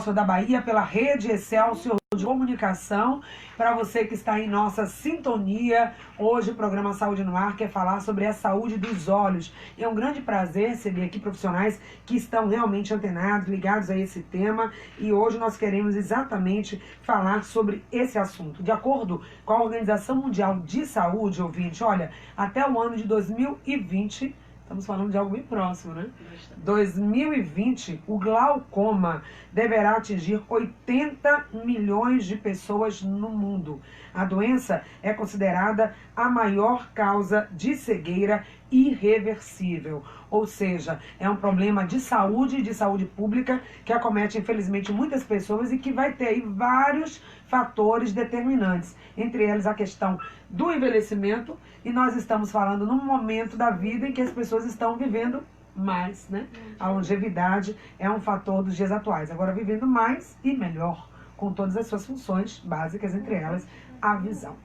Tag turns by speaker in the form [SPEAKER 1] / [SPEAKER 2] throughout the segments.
[SPEAKER 1] Excelsior da Bahia, pela Rede Excelsior de Comunicação. Para você que está em nossa sintonia, hoje o programa Saúde no Ar quer falar sobre a saúde dos olhos. E é um grande prazer receber aqui profissionais que estão realmente antenados, ligados a esse tema. E hoje nós queremos exatamente falar sobre esse assunto. De acordo com a Organização Mundial de Saúde, ouvinte, olha, até o ano de 2020... Estamos falando de algo bem próximo, né? 2020, o glaucoma deverá atingir 80 milhões de pessoas no mundo. A doença é considerada a maior causa de cegueira irreversível. Ou seja, é um problema de saúde pública, que acomete, infelizmente, muitas pessoas e que vai ter aí vários fatores determinantes. Entre eles, a questão do envelhecimento, e nós estamos falando num momento da vida em que as pessoas estão vivendo mais, né? A longevidade é um fator dos dias atuais. Agora, vivendo mais e melhor, com todas as suas funções básicas, entre elas a visão.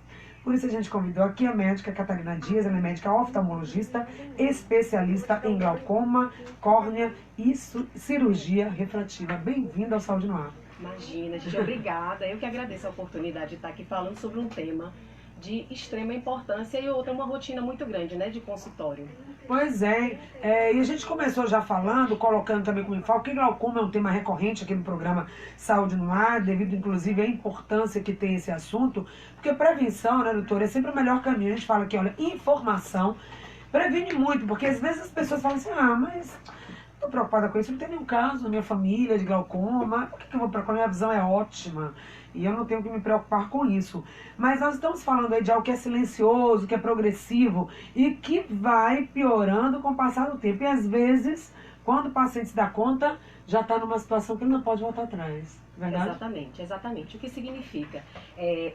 [SPEAKER 1] Por isso a gente convidou aqui a médica Catarina Dias, ela é médica oftalmologista, especialista em glaucoma, córnea e cirurgia refrativa. Bem-vinda ao Saúde no Ar.
[SPEAKER 2] Imagina, gente, obrigada. Eu que agradeço a oportunidade de estar aqui falando sobre um tema de extrema importância e outra, uma rotina muito grande, né, de consultório.
[SPEAKER 1] Pois é, e a gente começou já falando, colocando também como enfoque, que glaucoma é um tema recorrente aqui no programa Saúde no Ar, devido inclusive à importância que tem esse assunto, porque prevenção, né, doutora, é sempre o melhor caminho. A gente fala aqui, olha, informação previne muito, porque às vezes as pessoas falam assim, mas estou preocupada com isso, não tem nenhum caso na minha família de glaucoma, por que eu vou preocupar? Minha visão é ótima e eu não tenho que me preocupar com isso. Mas nós estamos falando aí de algo que é silencioso, que é progressivo e que vai piorando com o passar do tempo. E às vezes, quando o paciente se dá conta, já está numa situação que ele não pode voltar atrás. Verdade?
[SPEAKER 2] Exatamente, exatamente. O que significa?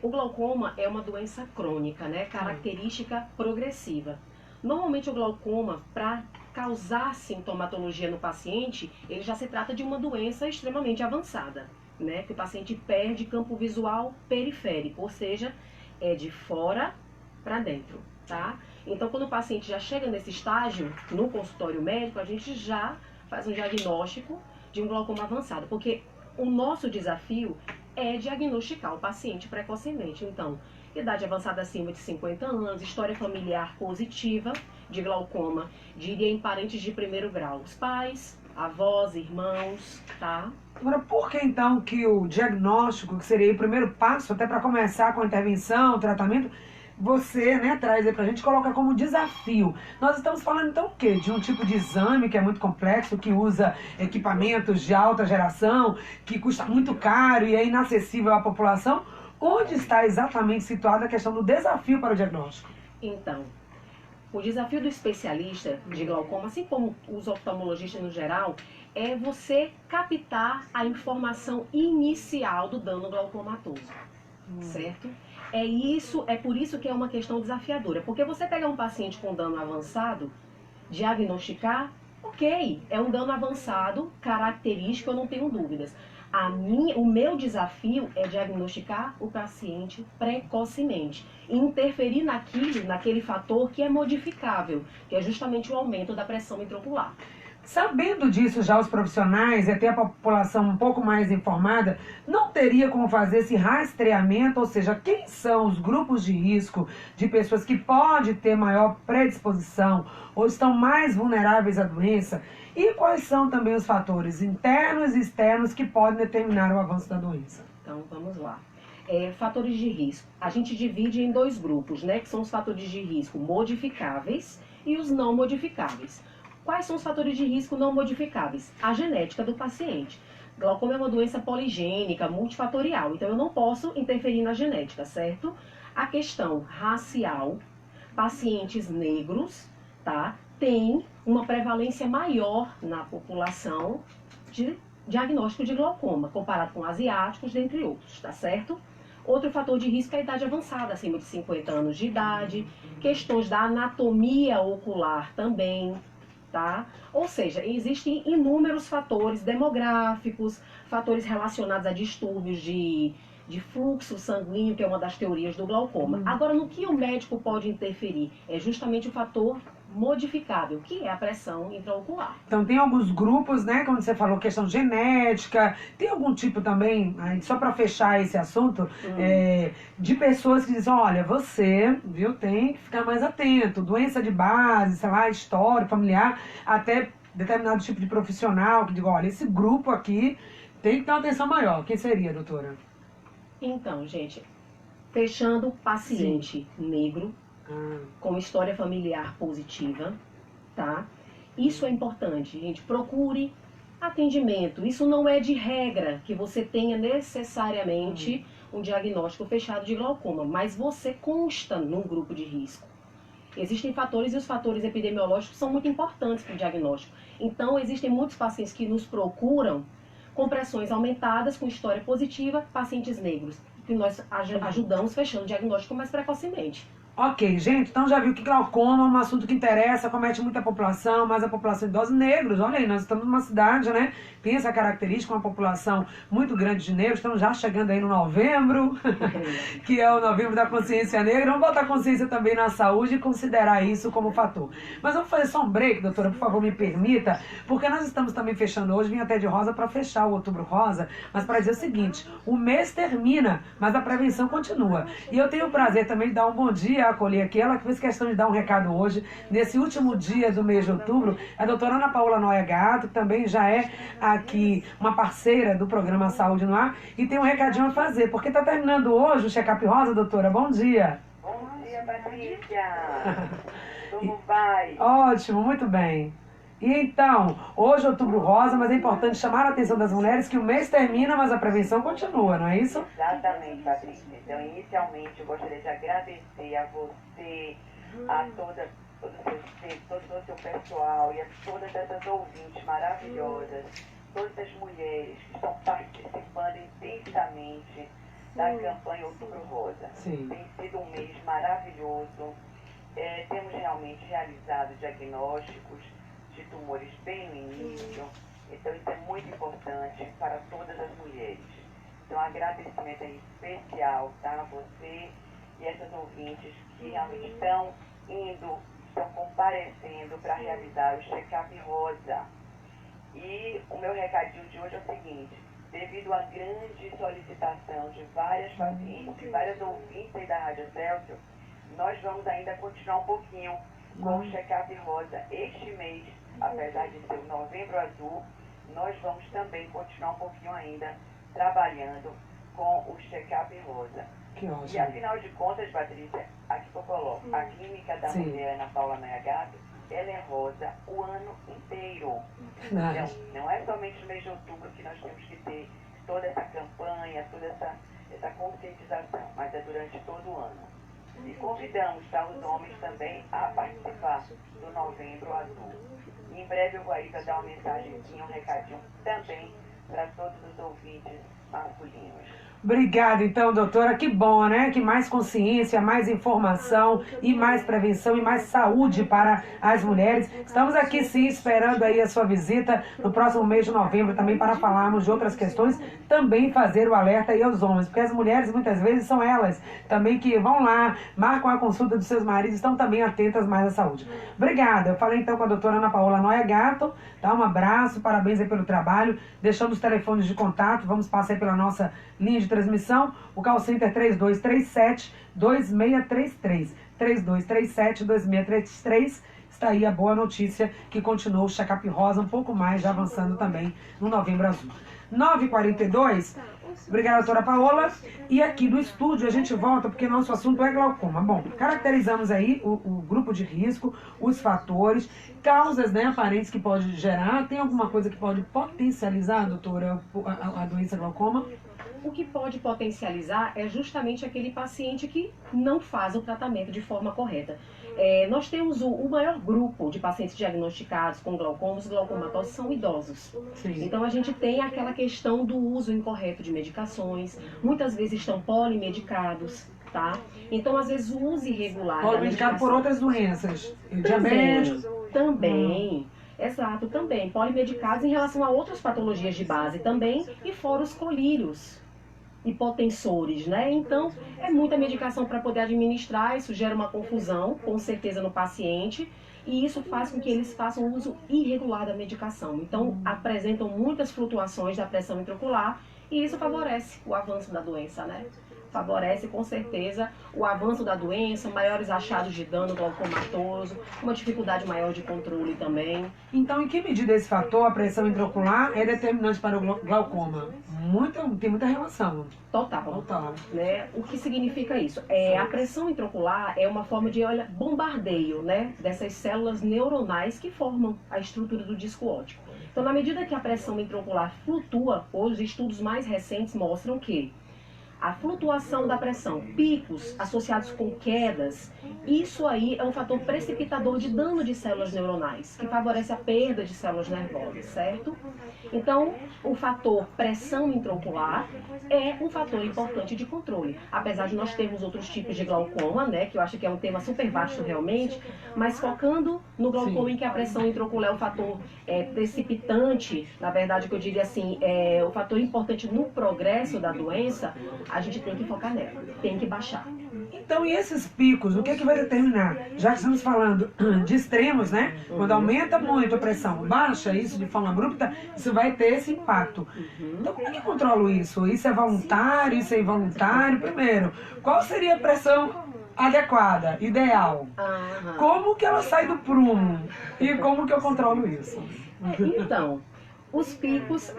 [SPEAKER 2] O glaucoma é uma doença crônica, né? Característica progressiva. Normalmente o glaucoma, para causar sintomatologia no paciente, ele já se trata de uma doença extremamente avançada, né? Que o paciente perde campo visual periférico, ou seja, é de fora para dentro, tá? Então, quando o paciente já chega nesse estágio, no consultório médico, a gente já faz um diagnóstico de um glaucoma avançado, porque o nosso desafio é diagnosticar o paciente precocemente. Então, idade avançada acima de 50 anos, história familiar positiva de glaucoma, diria em parentes de primeiro grau, os pais, avós, irmãos, tá?
[SPEAKER 1] Agora, por que então que o diagnóstico, que seria o primeiro passo, até para começar com a intervenção, o tratamento, você, né, traz aí pra gente, coloca como desafio? Nós estamos falando então o quê? De um tipo de exame que é muito complexo, que usa equipamentos de alta geração, que custa muito caro e é inacessível à população? Onde está exatamente situada a questão do desafio para o diagnóstico?
[SPEAKER 2] Então, o desafio do especialista de glaucoma, assim como os oftalmologistas no geral, é você captar a informação inicial do dano glaucomatoso, certo? É por isso que é uma questão desafiadora, porque você pegar um paciente com dano avançado, diagnosticar, ok, é um dano avançado, característico, eu não tenho dúvidas. O meu desafio é diagnosticar o paciente precocemente e interferir naquele fator que é modificável, que é justamente o aumento da pressão intraocular.
[SPEAKER 1] Sabendo disso já os profissionais e até a população um pouco mais informada, não teria como fazer esse rastreamento, ou seja, quem são os grupos de risco de pessoas que podem ter maior predisposição ou estão mais vulneráveis à doença? E quais são também os fatores internos e externos que podem determinar o avanço da doença?
[SPEAKER 2] Então, vamos lá. Fatores de risco. A gente divide em dois grupos, né? Que são os fatores de risco modificáveis e os não modificáveis. Quais são os fatores de risco não modificáveis? A genética do paciente. Glaucoma é uma doença poligênica, multifatorial, então eu não posso interferir na genética, certo? A questão racial, pacientes negros, tá? Tem uma prevalência maior na população de diagnóstico de glaucoma, comparado com asiáticos, dentre outros, tá certo? Outro fator de risco é a idade avançada, acima de 50 anos de idade, questões da anatomia ocular também, tá? Ou seja, existem inúmeros fatores demográficos, fatores relacionados a distúrbios de fluxo sanguíneo, que é uma das teorias do glaucoma. Agora, no que o médico pode interferir? É justamente o fator modificável, que é a pressão intraocular.
[SPEAKER 1] Então tem alguns grupos, né, como você falou, questão genética, tem algum tipo também, aí, só para fechar esse assunto, de pessoas que dizem, olha, você, viu, tem que ficar mais atento, doença de base, sei lá, história familiar, até determinado tipo de profissional, que diga, olha, esse grupo aqui tem que ter uma atenção maior. Quem seria, doutora?
[SPEAKER 2] Então, gente, fechando, paciente negro, com história familiar positiva, tá? Isso é importante, gente. Procure atendimento. Isso não é de regra que você tenha necessariamente um diagnóstico fechado de glaucoma, mas você consta num grupo de risco. Existem fatores e os fatores epidemiológicos são muito importantes para o diagnóstico. Então, existem muitos pacientes que nos procuram com pressões aumentadas, com história positiva, pacientes negros, que nós ajudamos fechando o diagnóstico mais precocemente.
[SPEAKER 1] Ok, gente, então já viu que glaucoma é um assunto que interessa, comete muita população, mas a população idosa, negros, olha aí, nós estamos numa cidade, né, tem essa característica, uma população muito grande de negros, estamos já chegando aí no novembro, que é o novembro da consciência negra, vamos botar consciência também na saúde e considerar isso como fator. Mas vamos fazer só um break, doutora, por favor, me permita, porque nós estamos também fechando hoje, vim até de rosa para fechar o Outubro Rosa, mas para dizer o seguinte, o mês termina, mas a prevenção continua. E eu tenho o prazer também de dar um bom dia acolher aqui, ela que fez questão de dar um recado hoje, nesse último dia do mês de outubro, a doutora Ana Paula Noia Gato, que também já é aqui uma parceira do programa Saúde no Ar, e tem um recadinho a fazer, porque está terminando hoje o Check-up Rosa, doutora, bom dia.
[SPEAKER 3] Bom dia, Patrícia. Como vai?
[SPEAKER 1] Ótimo, muito bem. E então, hoje é Outubro Rosa, mas é importante chamar a atenção das mulheres que o mês termina, mas a prevenção continua, não é isso?
[SPEAKER 3] Exatamente, Patrícia. Então, inicialmente, eu gostaria de agradecer a você, a todo o seu pessoal e a todas essas ouvintes maravilhosas, todas as mulheres que estão participando intensamente da campanha Outubro Rosa.
[SPEAKER 1] Sim.
[SPEAKER 3] Tem sido um mês maravilhoso. Temos realmente realizado diagnósticos de tumores bem no início, então isso é muito importante para todas as mulheres. Então, agradecimento é especial, tá, a você e essas ouvintes que realmente estão comparecendo para realizar o check-up rosa. E o meu recadinho de hoje é o seguinte, devido à grande solicitação de várias pacientes e várias ouvintes aí da Rádio Celso, nós vamos ainda continuar um pouquinho com o check-up rosa este mês. Apesar de ser o Novembro Azul, nós vamos também continuar um pouquinho ainda trabalhando com o check-up rosa.
[SPEAKER 1] Que ótimo.
[SPEAKER 3] E afinal de contas, Patrícia, aqui que eu coloco, a clínica da mulher Ana Paula Noia Gato, ela é rosa o ano inteiro. Então, não é somente no mês de outubro que nós temos que ter toda essa campanha, toda essa conscientização, mas é durante todo o ano. E convidamos os homens também a participar do Novembro Azul. Em breve eu vou aí para dar uma mensagenzinha, um recadinho também para todos os ouvintes masculinos.
[SPEAKER 1] Obrigada, então, doutora. Que bom, né? Que mais consciência, mais informação e mais prevenção e mais saúde para as mulheres. Estamos aqui, sim, esperando aí a sua visita no próximo mês de novembro também para falarmos de outras questões, também fazer o alerta aí aos homens, porque as mulheres, muitas vezes, são elas também que vão lá, marcam a consulta dos seus maridos, estão também atentas mais à saúde. Obrigada. Eu falei, então, com a doutora Ana Paula Noia Gato. Tá? Um abraço, parabéns aí pelo trabalho. Deixando os telefones de contato, vamos passar aí pela nossa linha de transmissão, o call center 3237-2633, 3237-2633, está aí a boa notícia que continuou o check-up rosa um pouco mais, já avançando também no Novembro Azul. 9h42, obrigada, doutora Paola, e aqui do estúdio a gente volta porque nosso assunto é glaucoma. Bom, caracterizamos aí o grupo de risco, os fatores, causas, né, aparentes que pode gerar. Tem alguma coisa que pode potencializar, doutora, a doença glaucoma?
[SPEAKER 2] O que pode potencializar é justamente aquele paciente que não faz o tratamento de forma correta. Nós temos o maior grupo de pacientes diagnosticados com glaucoma, os glaucomatosos são idosos.
[SPEAKER 1] Sim.
[SPEAKER 2] Então a gente tem aquela questão do uso incorreto de medicações, muitas vezes estão polimedicados, tá? Então às vezes o uso irregular...
[SPEAKER 1] Polimedicado por outras doenças, diabetes...
[SPEAKER 2] Também. Exato, também. Polimedicados em relação a outras patologias de base também, e fora os colírios hipotensores, né? Então, é muita medicação para poder administrar, isso gera uma confusão, com certeza, no paciente. e isso faz com que eles façam uso irregular da medicação. Então, apresentam muitas flutuações da pressão intraocular e isso favorece o avanço da doença, né? Favorece com certeza o avanço da doença, maiores achados de dano glaucomatoso, uma dificuldade maior de controle também.
[SPEAKER 1] Então, em que medida esse fator, a pressão intraocular, é determinante para o glaucoma? Tem muita relação.
[SPEAKER 2] Total. Né? O que significa isso? A pressão intraocular é uma forma de bombardeio, né, dessas células neuronais que formam a estrutura do disco óptico. Então, na medida que a pressão intraocular flutua, os estudos mais recentes mostram que a flutuação da pressão, picos associados com quedas, isso aí é um fator precipitador de dano de células neuronais, que favorece a perda de células nervosas, certo? Então, o fator pressão intraocular é um fator importante de controle. Apesar de nós termos outros tipos de glaucoma, né, que eu acho que é um tema super vasto realmente, mas focando no glaucoma em que a pressão intraocular é um fator precipitante, na verdade, que eu diria assim, é o fator importante no progresso da doença, a gente tem que focar nela, tem que baixar.
[SPEAKER 1] Então, e esses picos, o que é que vai determinar? Já que estamos falando de extremos, né? Quando aumenta muito a pressão, baixa isso de forma abrupta, isso vai ter esse impacto. Então, como é que eu controlo isso? Isso é voluntário, isso é involuntário? Primeiro, qual seria a pressão adequada, ideal? Como que ela sai do prumo? E como que eu controlo isso?
[SPEAKER 2] Então, os picos,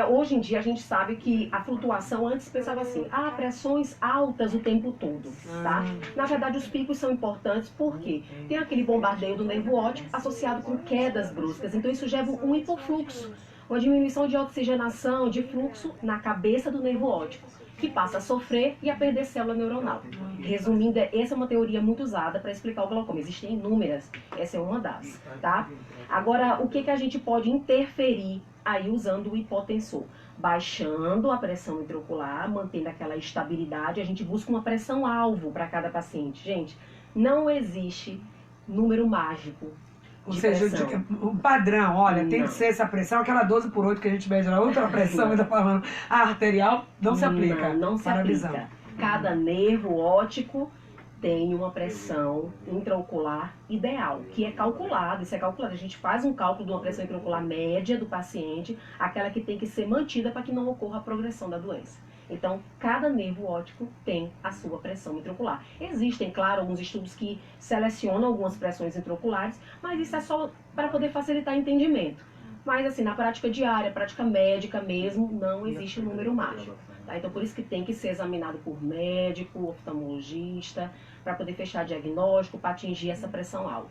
[SPEAKER 2] hoje em dia a gente sabe que a flutuação, antes pensava assim, pressões altas o tempo todo, tá? Na verdade, os picos são importantes porque tem aquele bombardeio do nervo óptico associado com quedas bruscas, então isso gera um hipofluxo, uma diminuição de oxigenação, de fluxo na cabeça do nervo óptico, que passa a sofrer e a perder célula neuronal. Resumindo, essa é uma teoria muito usada para explicar o glaucoma. Existem inúmeras, essa é uma das, tá? Agora, o que a gente pode interferir aí usando o hipotensor? Baixando a pressão intraocular, mantendo aquela estabilidade, a gente busca uma pressão-alvo para cada paciente. Gente, não existe número mágico.
[SPEAKER 1] Ou seja, o padrão, olha, tem que ser essa pressão, aquela 12/8 que a gente mede na outra pressão, ainda falando, a arterial não se aplica.
[SPEAKER 2] Não se aplica. Cada nervo óptico tem uma pressão intraocular ideal, que é calculado, isso é calculado. A gente faz um cálculo de uma pressão intraocular média do paciente, aquela que tem que ser mantida para que não ocorra a progressão da doença. Então, cada nervo óptico tem a sua pressão intraocular. Existem, claro, alguns estudos que selecionam algumas pressões intraoculares, mas isso é só para poder facilitar o entendimento. Mas, assim, na prática diária, prática médica mesmo, não existe um número mágico. Tá? Então, por isso que tem que ser examinado por médico, oftalmologista, para poder fechar diagnóstico, para atingir essa pressão-alvo.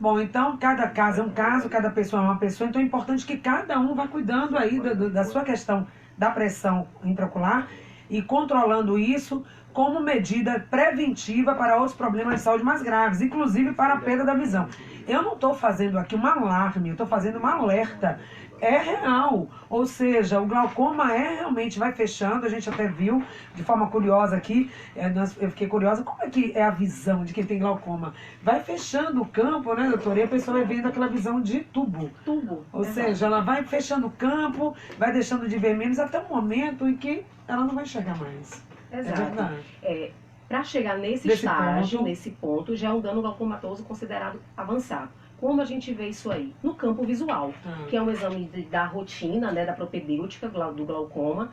[SPEAKER 1] Bom, então cada caso é um caso, cada pessoa é uma pessoa, então é importante que cada um vá cuidando aí da sua questão da pressão intraocular e controlando isso como medida preventiva para outros problemas de saúde mais graves, inclusive para a perda da visão. Eu não estou fazendo aqui um alarme, eu estou fazendo uma alerta. É real, ou seja, o glaucoma realmente vai fechando, a gente até viu de forma curiosa aqui, eu fiquei curiosa, como é que é a visão de quem tem glaucoma? Vai fechando o campo, né, doutora, e a pessoa vai vendo aquela visão de tubo. Ou seja, ela vai fechando o campo, vai deixando de ver menos até o momento em que ela não vai enxergar mais.
[SPEAKER 2] Exato.
[SPEAKER 1] É verdade.
[SPEAKER 2] Para chegar nesse estágio, nesse ponto, já é um dano glaucomatoso considerado avançado. Como a gente vê isso aí? No campo visual, que é um exame da rotina, né, da propedêutica do glaucoma,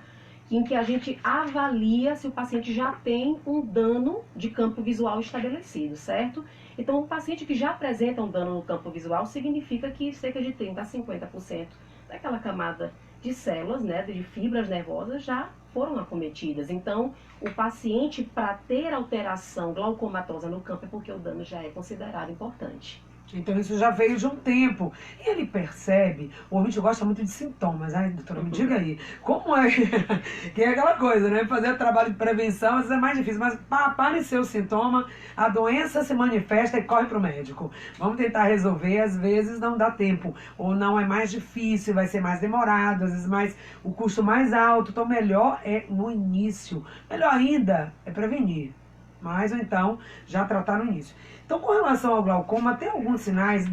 [SPEAKER 2] em que a gente avalia se o paciente já tem um dano de campo visual estabelecido, certo? Então, o paciente que já apresenta um dano no campo visual significa que cerca de 30% a 50% daquela camada de células, né, de fibras nervosas já foram acometidas. Então, o paciente, para ter alteração glaucomatosa no campo, é porque o dano já é considerado importante.
[SPEAKER 1] Então isso já veio de um tempo. E ele percebe, o ouvinte gosta muito de sintomas. Ai, doutora, me diga aí, como é que é aquela coisa, né? Fazer trabalho de prevenção, às vezes é mais difícil, mas para aparecer o sintoma, a doença se manifesta e corre para o médico. Vamos tentar resolver, às vezes não dá tempo, ou não é mais difícil, vai ser mais demorado, às vezes o custo mais alto. Então melhor é no início. Melhor ainda é prevenir. Mas ou então já tratar no início. Então, com relação ao glaucoma, tem alguns sinais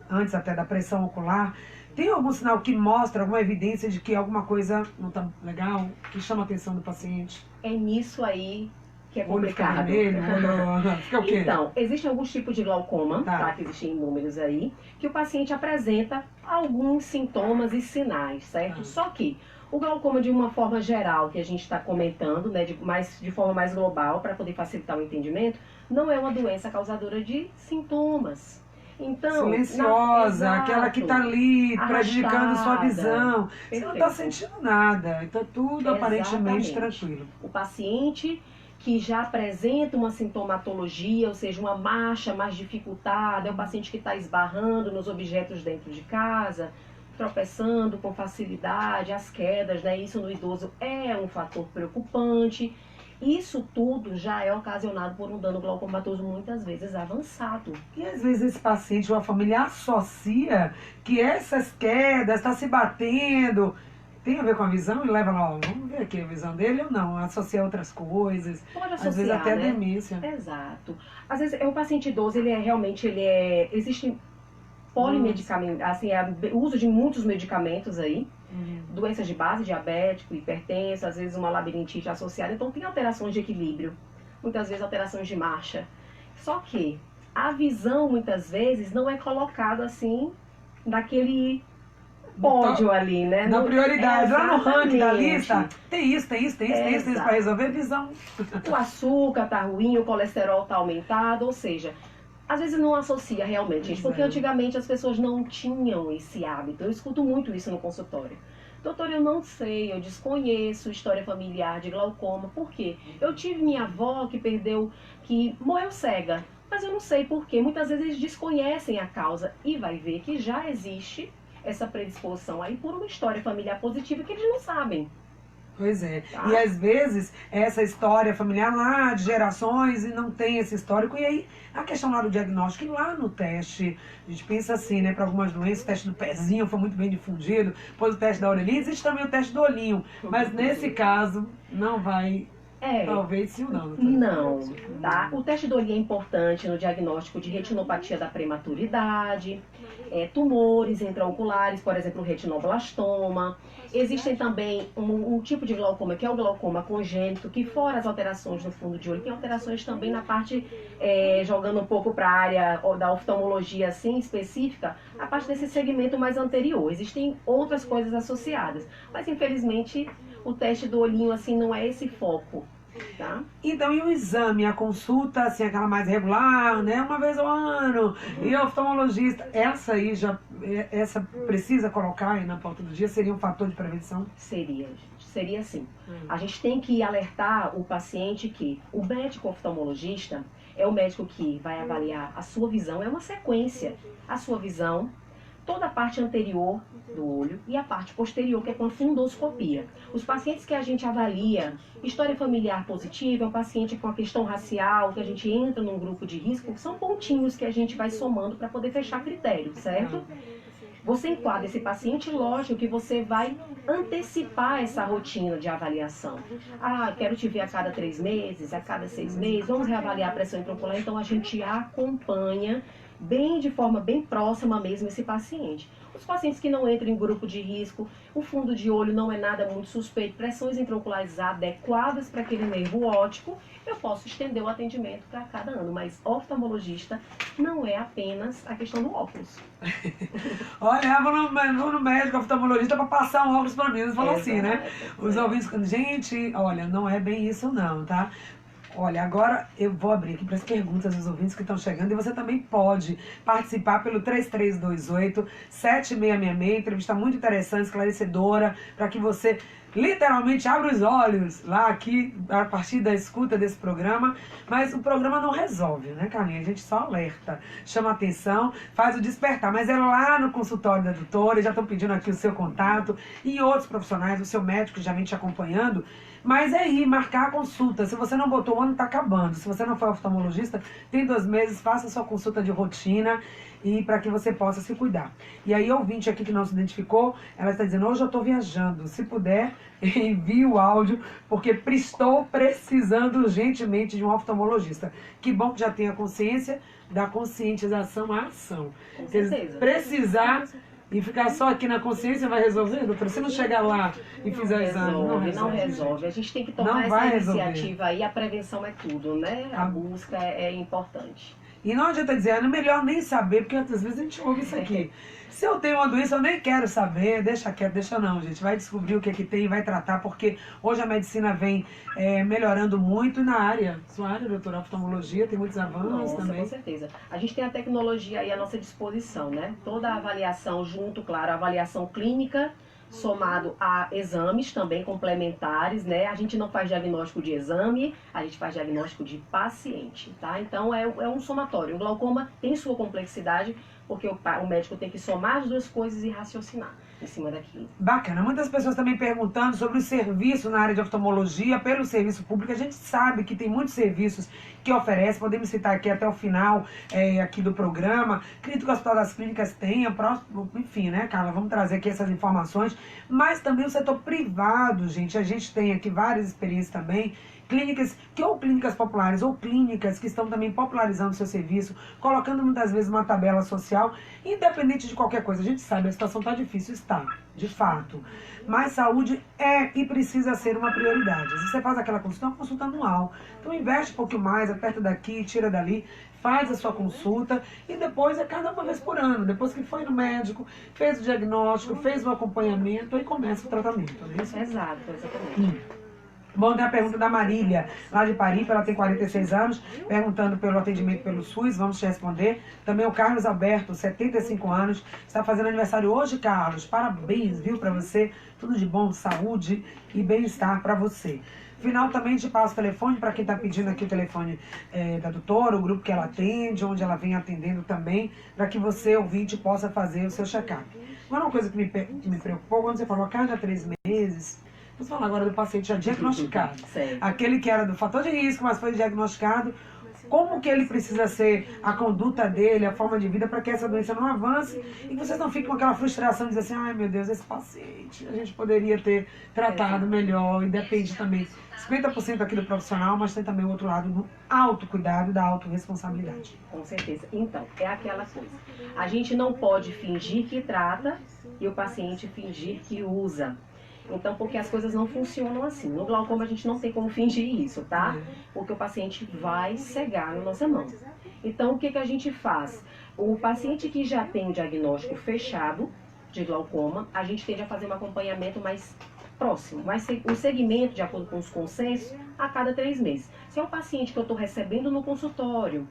[SPEAKER 1] antes até da pressão ocular, tem algum sinal que mostra alguma evidência de que alguma coisa não está legal, que chama a atenção do paciente?
[SPEAKER 2] É nisso aí que é complicado.
[SPEAKER 1] Fica o quê?
[SPEAKER 2] Então, existem alguns tipos de glaucoma, tá, que existem inúmeros aí, que o paciente apresenta alguns sintomas e sinais, certo? Só que o glaucoma, de uma forma geral, que a gente está comentando, né, de forma mais global, para poder facilitar o entendimento, não é uma doença causadora de sintomas. Então,
[SPEAKER 1] silenciosa, aquela que está ali prejudicando sua visão.
[SPEAKER 2] Perfeito.
[SPEAKER 1] Você não está sentindo nada, então tudo aparentemente tranquilo.
[SPEAKER 2] O paciente que já apresenta uma sintomatologia, ou seja, uma marcha mais dificultada, é o paciente que está esbarrando nos objetos dentro de casa, tropeçando com facilidade, as quedas, né? Isso no idoso é um fator preocupante. Isso tudo já é ocasionado por um dano glaucomatoso muitas vezes avançado.
[SPEAKER 1] E às vezes esse paciente ou a família associa que essas quedas, está se batendo, tem a ver com a visão e leva lá, vamos ver aqui a visão dele ou não, associa outras coisas.
[SPEAKER 2] Pode associar,
[SPEAKER 1] às vezes até
[SPEAKER 2] né?
[SPEAKER 1] demência.
[SPEAKER 2] Exato. Às vezes o paciente idoso, existe polimedicamento, assim, o uso de muitos medicamentos aí, doenças de base, diabético, hipertenso, às vezes uma labirintite associada, então tem alterações de equilíbrio, muitas vezes alterações de marcha. Só que a visão, muitas vezes, não é colocada assim, naquele pódio ali, né?
[SPEAKER 1] Na prioridade, lá no ranking da lista, tem isso para resolver visão.
[SPEAKER 2] O açúcar tá ruim, o colesterol tá aumentado, ou seja, às vezes não associa realmente, gente, porque antigamente as pessoas não tinham esse hábito. Eu escuto muito isso no consultório. Doutor, eu não sei, eu desconheço história familiar de glaucoma. Por quê? Eu tive minha avó que morreu cega, mas eu não sei por quê. Muitas vezes eles desconhecem a causa e vai ver que já existe essa predisposição aí por uma história familiar positiva que eles não sabem.
[SPEAKER 1] Pois é. Tá? E às vezes essa história familiar lá de gerações e não tem esse histórico. E aí a questão lá do diagnóstico, e lá no teste, a gente pensa assim, né? Para algumas doenças, o teste do pezinho foi muito bem difundido, depois o teste da orelhinha, existe também o teste do olhinho. Mas nesse caso, não vai. Talvez sim ou não.
[SPEAKER 2] Não, tá? O teste do olhinho é importante no diagnóstico de retinopatia da prematuridade, tumores intraoculares, por exemplo, o retinoblastoma. Existem também um tipo de glaucoma, que é o glaucoma congênito, que fora as alterações no fundo de olho, tem alterações também na parte, jogando um pouco para a área da oftalmologia assim, específica, a parte desse segmento mais anterior. Existem outras coisas associadas, mas infelizmente o teste do olhinho assim não é esse foco. Tá?
[SPEAKER 1] Então, e o exame, a consulta, assim, aquela mais regular, né? Uma vez ao ano, e o oftalmologista, essa precisa colocar aí na pauta do dia, seria um fator de prevenção?
[SPEAKER 2] Seria sim. A gente tem que alertar o paciente que o médico oftalmologista é o médico que vai avaliar a sua visão, é uma sequência, a sua visão, toda a parte anterior do olho e a parte posterior, que é com a fundoscopia. Os pacientes que a gente avalia, história familiar positiva, é um paciente com a questão racial, que a gente entra num grupo de risco, são pontinhos que a gente vai somando para poder fechar critério, certo? Você enquadra esse paciente, lógico que você vai antecipar essa rotina de avaliação. Ah, quero te ver a cada 3 meses, a cada 6 meses, vamos reavaliar a pressão intraocular, então a gente acompanha de forma bem próxima mesmo esse paciente. Os pacientes que não entram em grupo de risco, o fundo de olho não é nada muito suspeito, pressões intraoculares adequadas para aquele nervo óptico, eu posso estender o atendimento para cada ano, mas oftalmologista não é apenas a questão do óculos.
[SPEAKER 1] Olha, vou no médico oftalmologista para passar um óculos para mim, eles falam assim, né? Os ouvintes, gente, olha, não é bem isso não, tá? Olha, agora eu vou abrir aqui para as perguntas dos ouvintes que estão chegando e você também pode participar pelo 3328-7666, entrevista muito interessante, esclarecedora, para que você literalmente abra os olhos lá aqui, a partir da escuta desse programa. Mas o programa não resolve, né, Carlinha? A gente só alerta, chama atenção, faz o despertar. Mas é lá no consultório da doutora, já estão pedindo aqui o seu contato e outros profissionais, o seu médico já vem te acompanhando. Mas é ir, marcar a consulta. Se você não botou, o ano está acabando. Se você não for oftalmologista, tem 2 meses, faça a sua consulta de rotina e para que você possa se cuidar. E aí, ouvinte aqui que não se identificou, ela está dizendo, hoje eu estou viajando. Se puder, envie o áudio, porque estou precisando urgentemente de um oftalmologista. Que bom que já tem a consciência da conscientização à ação.
[SPEAKER 2] Com certeza.
[SPEAKER 1] Precisar, E ficar só aqui na consciência vai resolver, doutora? Se não chegar lá e fizer o exame,
[SPEAKER 2] não resolve. A gente tem que tomar essa iniciativa aí, a prevenção é tudo, né? A busca é importante.
[SPEAKER 1] E não adianta dizer, é melhor nem saber, porque às vezes a gente ouve isso aqui. Se eu tenho uma doença, eu nem quero saber, deixa quieto, deixa não, gente. Vai descobrir o que é que tem e vai tratar, porque hoje a medicina vem melhorando muito na área. Sua área, doutora, oftalmologia, tem muitos avanços também.
[SPEAKER 2] Com certeza. A gente tem a tecnologia aí à nossa disposição, né? Toda a avaliação junto, claro, a avaliação clínica, somado a exames também complementares, né? A gente não faz diagnóstico de exame, a gente faz diagnóstico de paciente, tá? Então é um somatório. O glaucoma tem sua complexidade, porque o médico tem que somar as duas coisas e raciocinar em cima daquilo.
[SPEAKER 1] Bacana. Muitas pessoas também perguntando sobre o serviço na área de oftalmologia, pelo serviço público. A gente sabe que tem muitos serviços que oferece, podemos citar aqui até o final aqui do programa. Acredito que o Hospital das Clínicas tenha, enfim, né, Carla? Vamos trazer aqui essas informações. Mas também o setor privado, gente. A gente tem aqui várias experiências também. Clínicas, ou clínicas populares, ou clínicas que estão também popularizando o seu serviço, colocando muitas vezes uma tabela social, independente de qualquer coisa. A gente sabe, a situação está difícil, está, de fato. Mas saúde é e precisa ser uma prioridade. Se você faz aquela consulta, é uma consulta anual. Então investe um pouquinho mais, aperta daqui, tira dali, faz a sua consulta e depois é cada uma vez por ano. Depois que foi no médico, fez o diagnóstico, fez o acompanhamento e começa o tratamento. Não é isso?
[SPEAKER 2] Exato, exatamente.
[SPEAKER 1] Bom, tem a pergunta da Marília, lá de Paripe, ela tem 46 anos, perguntando pelo atendimento pelo SUS, vamos te responder. Também o Carlos Alberto, 75 anos, está fazendo aniversário hoje, Carlos. Parabéns, viu, para você. Tudo de bom, saúde e bem-estar para você. Final também te passo o telefone para quem está pedindo aqui o telefone da doutora, o grupo que ela atende, onde ela vem atendendo também, para que você, ouvinte, possa fazer o seu check-up. Agora, uma coisa que me preocupou, quando você falou a cada 3 meses... Vamos falar agora do paciente já diagnosticado. Aquele que era do fator de risco, mas foi diagnosticado. Como que ele precisa ser, a conduta dele, a forma de vida, para que essa doença não avance e que vocês não fiquem com aquela frustração de dizer assim, ai meu Deus, esse paciente, a gente poderia ter tratado melhor. E depende também, 50% aqui do profissional, mas tem também o outro lado do autocuidado, da autorresponsabilidade.
[SPEAKER 2] Com certeza. Então, é aquela coisa. A gente não pode fingir que trata e o paciente fingir que usa. Então, porque as coisas não funcionam assim. No glaucoma a gente não tem como fingir isso, tá? Porque o paciente vai cegar na nossa mão. Então, o que a gente faz? O paciente que já tem o diagnóstico fechado de glaucoma, a gente tende a fazer um acompanhamento mais próximo, mas o segmento, de acordo com os consensos, a cada 3 meses. Se é um paciente que eu estou recebendo no consultório,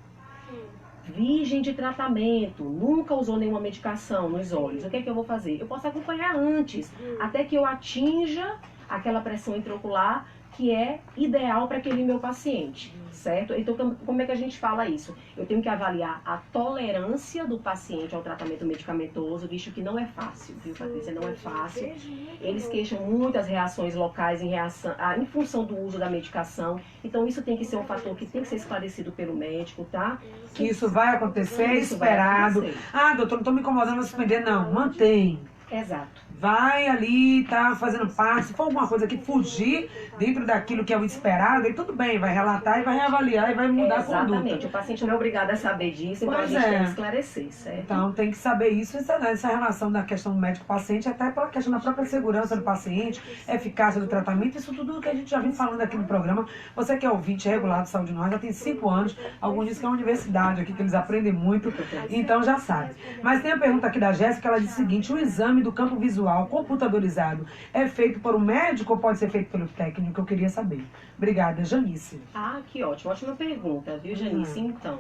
[SPEAKER 2] virgem de tratamento, nunca usou nenhuma medicação nos olhos, o que é que eu vou fazer? Eu posso acompanhar antes, até que eu atinja aquela pressão intraocular que é ideal para aquele meu paciente, certo? Então, como é que a gente fala isso? Eu tenho que avaliar a tolerância do paciente ao tratamento medicamentoso, visto que não é fácil, viu, Patrícia? Não é fácil. Eles queixam muitas reações locais em função do uso da medicação. Então, isso tem que ser um fator que tem que ser esclarecido pelo médico, tá?
[SPEAKER 1] Que isso vai acontecer, esperado. Vai acontecer. Ah, doutor, não estou me incomodando, vou suspender. Não, mantém.
[SPEAKER 2] Exato.
[SPEAKER 1] Vai ali, tá fazendo parte. Se for alguma coisa que fugir dentro daquilo que é o esperado, ele tudo bem, vai relatar e vai reavaliar e vai mudar a conduta.
[SPEAKER 2] Exatamente, o paciente não é obrigado a saber disso, então a gente tem que esclarecer, certo?
[SPEAKER 1] Então tem que saber isso, essa relação da questão do médico-paciente, até pela questão da própria segurança do paciente, eficácia do tratamento, isso tudo que a gente já vem falando aqui no programa. Você que é ouvinte regular de Saúde Nós, já tem 5 anos, alguns dizem que é uma universidade aqui, que eles aprendem muito, então já sabe. Mas tem a pergunta aqui da Jéssica, ela diz o seguinte: o exame do campo visual computadorizado é feito por um médico ou pode ser feito pelo técnico? Eu queria saber. Obrigada, Janice.
[SPEAKER 2] Ah, que ótimo. Ótima pergunta, viu, Janice? Então,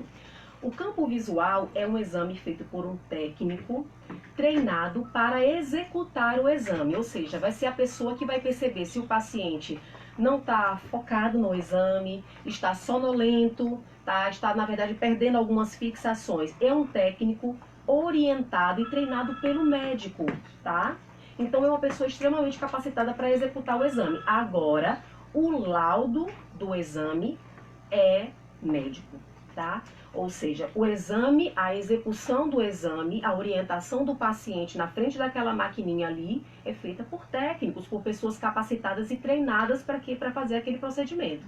[SPEAKER 2] o campo visual é um exame feito por um técnico treinado para executar o exame. Ou seja, vai ser a pessoa que vai perceber se o paciente não está focado no exame, está sonolento, está, na verdade, perdendo algumas fixações. É um técnico orientado e treinado pelo médico, tá? Então, é uma pessoa extremamente capacitada para executar o exame. Agora, o laudo do exame é médico, tá? Ou seja, o exame, a execução do exame, a orientação do paciente na frente daquela maquininha ali é feita por técnicos, por pessoas capacitadas e treinadas para quê? Para fazer aquele procedimento.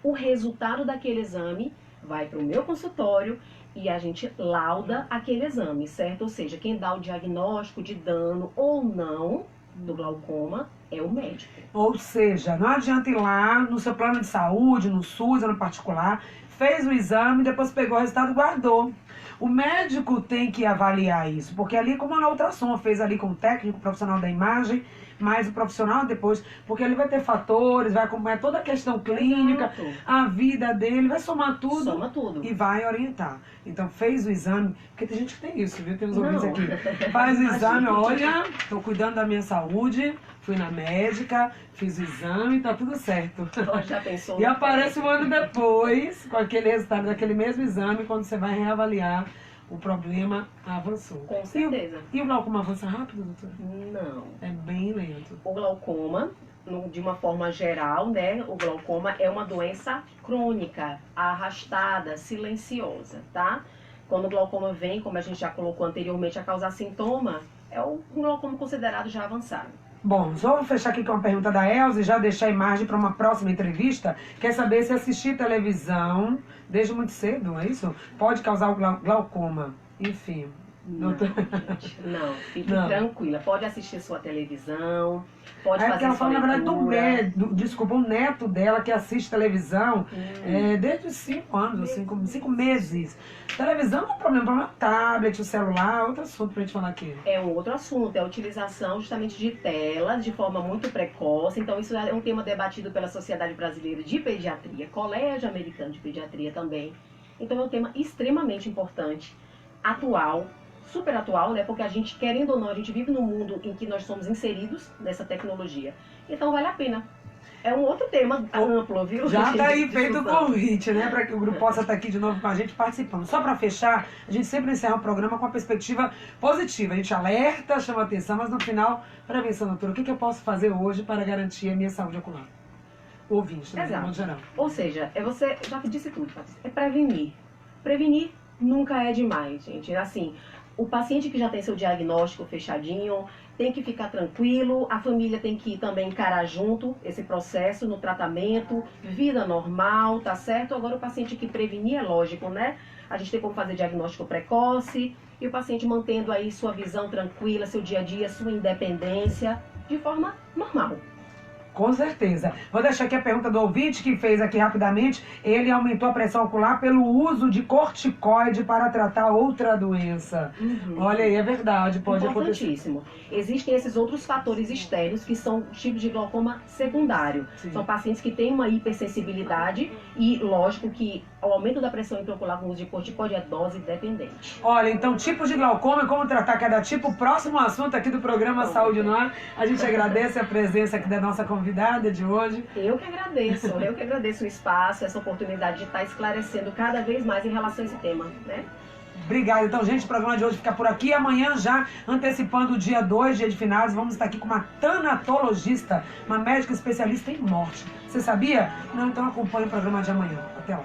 [SPEAKER 2] O resultado daquele exame vai para o meu consultório, e a gente lauda aquele exame, certo? Ou seja, quem dá o diagnóstico de dano ou não do glaucoma é o médico.
[SPEAKER 1] Ou seja, não adianta ir lá no seu plano de saúde, no SUS ou no particular, fez o exame, depois pegou o resultado e guardou. O médico tem que avaliar isso, porque ali, como na ultrassom, fez ali com o técnico, profissional da imagem, mais o profissional depois, porque ele vai ter fatores, vai acompanhar toda a questão clínica,
[SPEAKER 2] Exato.
[SPEAKER 1] a vida dele, vai somar tudo,
[SPEAKER 2] Soma tudo.
[SPEAKER 1] e vai orientar. Então, fez o exame, porque tem gente que tem isso, viu? Tem uns ouvintes
[SPEAKER 2] Não.
[SPEAKER 1] aqui. Faz o exame,
[SPEAKER 2] Imagina.
[SPEAKER 1] olha, tô cuidando da minha saúde, fui na médica, fiz o exame, tá tudo certo.
[SPEAKER 2] Então, já pensou?
[SPEAKER 1] E aparece um ano depois, com aquele resultado daquele mesmo exame, quando você vai reavaliar, o problema avançou.
[SPEAKER 2] Com certeza.
[SPEAKER 1] E o glaucoma avança rápido, doutor?
[SPEAKER 2] Não.
[SPEAKER 1] É bem lento.
[SPEAKER 2] O glaucoma, de uma forma geral, né? O glaucoma é uma doença crônica, arrastada, silenciosa, tá? Quando o glaucoma vem, como a gente já colocou anteriormente, a causar sintoma, é um glaucoma considerado já avançado.
[SPEAKER 1] Bom, só vou fechar aqui com uma pergunta da Elza e já deixar a imagem para uma próxima entrevista. Quer saber se assistir televisão desde muito cedo, é isso? Pode causar o glaucoma. Enfim.
[SPEAKER 2] Não, gente, não, fique
[SPEAKER 1] Não.
[SPEAKER 2] tranquila. Pode assistir sua televisão, pode
[SPEAKER 1] É
[SPEAKER 2] fazer
[SPEAKER 1] porque ela
[SPEAKER 2] sua
[SPEAKER 1] fala, na verdade,
[SPEAKER 2] leitura.
[SPEAKER 1] desculpa, o neto dela que assiste televisão desde os 5 anos, 5 meses. Televisão não é problema, o problema é o tablet, o celular, outro assunto pra gente falar aqui.
[SPEAKER 2] É um outro assunto, é a utilização justamente de telas de forma muito precoce. Então, isso é um tema debatido pela Sociedade Brasileira de Pediatria, Colégio Americano de Pediatria também. Então, é um tema extremamente importante, atual, super atual, né? Porque a gente, querendo ou não, a gente vive num mundo em que nós somos inseridos nessa tecnologia. Então, vale a pena. É um outro tema amplo, viu?
[SPEAKER 1] Já tá aí
[SPEAKER 2] De
[SPEAKER 1] feito o
[SPEAKER 2] discussão.
[SPEAKER 1] convite, né? Para que o grupo possa estar aqui de novo com a gente participando. Só para fechar, a gente sempre encerra o programa com uma perspectiva positiva. A gente alerta, chama atenção, mas no final, prevenção, doutora, o que eu posso fazer hoje para garantir a minha saúde ocular? Ouvinte, né? De
[SPEAKER 2] Exato.
[SPEAKER 1] modo geral.
[SPEAKER 2] Ou seja, você já disse tudo, Patrícia, é prevenir. Prevenir nunca é demais, gente. Assim, o paciente que já tem seu diagnóstico fechadinho tem que ficar tranquilo, a família tem que também encarar junto esse processo no tratamento, vida normal, tá certo? Agora o paciente que prevenir é lógico, né? A gente tem como fazer diagnóstico precoce e o paciente mantendo aí sua visão tranquila, seu dia a dia, sua independência, de forma normal.
[SPEAKER 1] Com certeza. Vou deixar aqui a pergunta do ouvinte que fez aqui rapidamente. Ele aumentou a pressão ocular pelo uso de corticoide para tratar outra doença. Olha aí, é verdade, pode acontecer.
[SPEAKER 2] Importantíssimo. Existem esses outros fatores externos que são tipos de glaucoma secundário.
[SPEAKER 1] Sim.
[SPEAKER 2] São pacientes que têm uma hipersensibilidade e, lógico, que o aumento da pressão intraocular com o uso de corticoide é dose dependente.
[SPEAKER 1] Olha, então, tipos de glaucoma e como tratar cada tipo. Próximo assunto aqui do programa Saúde no Ar. A gente agradece a presença aqui da nossa convidada de hoje.
[SPEAKER 2] Eu que agradeço o espaço, essa oportunidade de estar esclarecendo cada vez mais em relação a esse tema, né?
[SPEAKER 1] Obrigada. Então, gente, o programa de hoje fica por aqui. Amanhã, já antecipando o dia 2, dia de finados, vamos estar aqui com uma tanatologista, uma médica especialista em morte. Você sabia? Não, então acompanhe o programa de amanhã. Até lá.